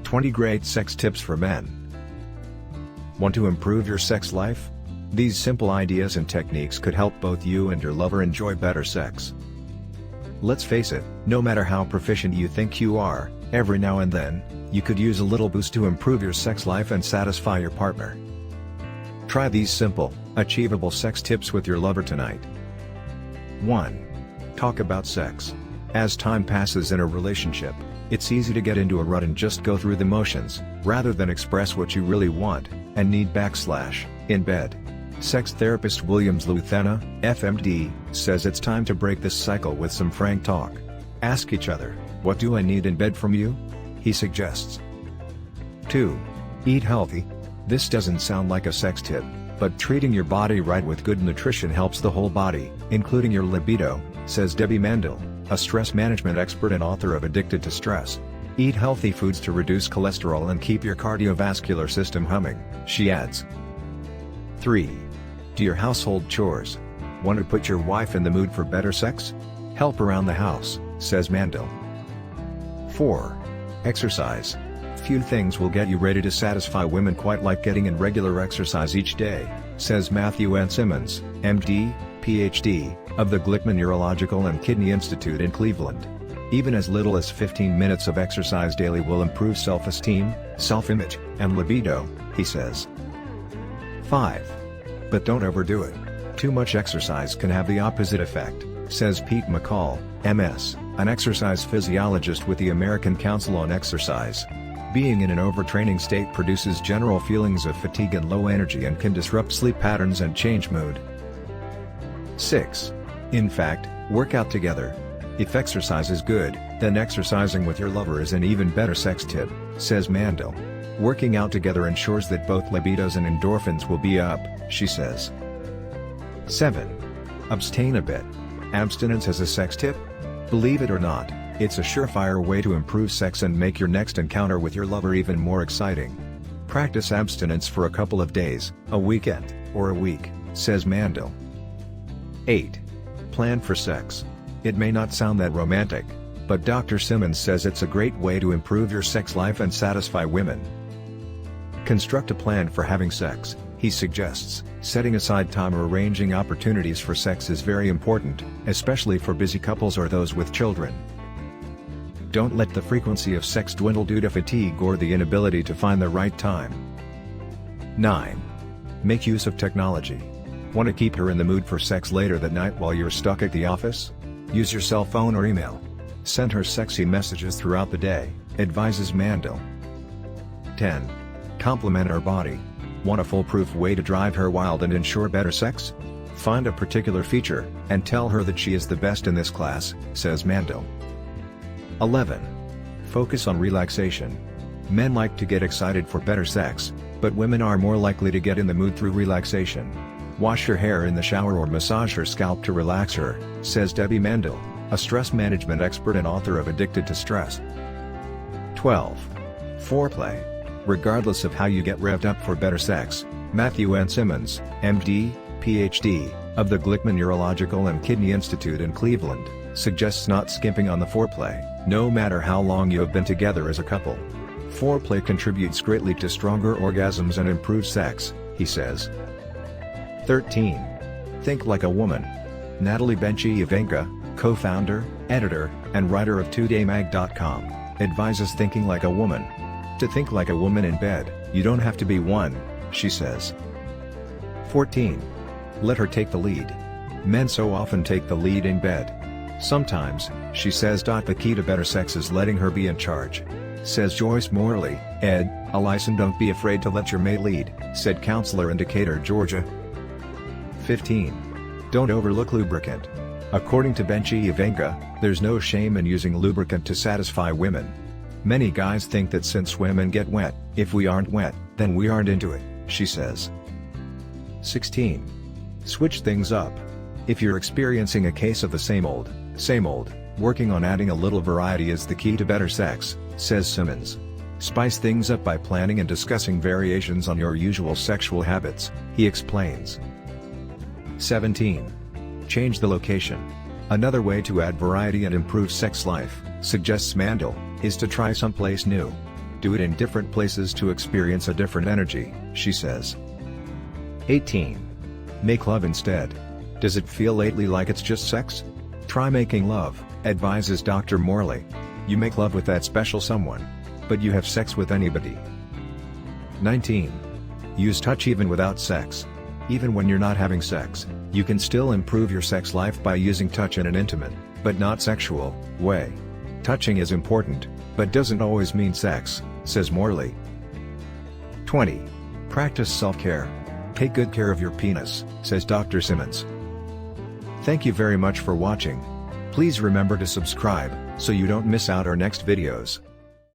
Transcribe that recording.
20 Great Sex Tips for Men. Want to improve your sex life? These simple ideas and techniques could help both you and your lover enjoy better sex. Let's face it, no matter how proficient you think you are, every now and then, you could use a little boost to improve your sex life and satisfy your partner. Try these simple, achievable sex tips with your lover tonight. 1. Talk about sex. As time passes in a relationship, it's easy to get into a rut and just go through the motions, rather than express what you really want, and need / in bed. Sex therapist Williams Luthena, FMD, says it's time to break this cycle with some frank talk. Ask each other, "What do I need in bed from you?" he suggests. 2. Eat healthy. This doesn't sound like a sex tip, but treating your body right with good nutrition helps the whole body, including your libido, says Debbie Mandel, a stress management expert and author of Addicted to Stress. Eat healthy foods to reduce cholesterol and keep your cardiovascular system humming, she adds. 3. Do your household chores. Want to put your wife in the mood for better sex? Help around the house, says Mandel. 4. Exercise. Few things will get you ready to satisfy women quite like getting in regular exercise each day, says Matthew N. Simmons, MD, PhD, of the Glickman Neurological and Kidney Institute in Cleveland. Even as little as 15 minutes of exercise daily will improve self-esteem, self-image, and libido, he says. 5. But don't overdo it. Too much exercise can have the opposite effect, says Pete McCall, MS, an exercise physiologist with the American Council on Exercise. Being in an overtraining state produces general feelings of fatigue and low energy and can disrupt sleep patterns and change mood. 6. In fact, work out together. If exercise is good, then exercising with your lover is an even better sex tip, says Mandel. Working out together ensures that both libidos and endorphins will be up, she says. 7. Abstain a bit. Abstinence as a sex tip? Believe it or not, it's a surefire way to improve sex and make your next encounter with your lover even more exciting. Practice abstinence for a couple of days, a weekend, or a week, says Mandel. 8. Plan for sex. It may not sound that romantic, but Dr. Simmons says it's a great way to improve your sex life and satisfy women. Construct a plan for having sex, he suggests. Setting aside time or arranging opportunities for sex is very important, especially for busy couples or those with children. Don't let the frequency of sex dwindle due to fatigue or the inability to find the right time. 9. Make use of technology. Want to keep her in the mood for sex later that night while you're stuck at the office? Use your cell phone or email. Send her sexy messages throughout the day, advises Mandel. 10. Compliment her body. Want a foolproof way to drive her wild and ensure better sex? Find a particular feature, and tell her that she is the best in this class, says Mandel. 11. Focus on relaxation. Men like to get excited for better sex, but women are more likely to get in the mood through relaxation. Wash her hair in the shower or massage her scalp to relax her, says Debbie Mandel, a stress management expert and author of Addicted to Stress. 12. Foreplay. Regardless of how you get revved up for better sex, Matthew N. Simmons, MD, PhD, of the Glickman Neurological and Kidney Institute in Cleveland, suggests not skimping on the foreplay, no matter how long you have been together as a couple. Foreplay contributes greatly to stronger orgasms and improved sex, he says. 13. Think like a woman. Natalie Benchi-Ivanka, co-founder, editor, and writer of TodayMag.com, advises thinking like a woman. To think like a woman in bed, you don't have to be one, she says. 14. Let her take the lead. Men so often take the lead in bed. Sometimes, she says. The key to better sex is letting her be in charge. Says Joyce Morley, ed., Alison. Don't be afraid to let your mate lead, said counselor in Decatur, Georgia. 15. Don't overlook lubricant. According to Benchi-Ivanka, there's no shame in using lubricant to satisfy women. Many guys think that since women get wet, if we aren't wet, then we aren't into it, she says. 16. Switch things up. If you're experiencing a case of the same old, working on adding a little variety is the key to better sex, says Simmons. Spice things up by planning and discussing variations on your usual sexual habits, he explains. 17. Change the location. Another way to add variety and improve sex life, suggests Mandel, is to try someplace new. Do it in different places to experience a different energy, she says. 18. Make love instead. Does it feel lately like it's just sex? Try making love, advises Dr. Morley. You make love with that special someone. But you have sex with anybody. 19. Use touch even without sex. Even when you're not having sex, you can still improve your sex life by using touch in an intimate, but not sexual, way. Touching is important, but doesn't always mean sex, says Morley. 20. Practice self-care. Take good care of your penis, says Dr. Simmons. Thank you very much for watching. Please remember to subscribe, so you don't miss out our next videos.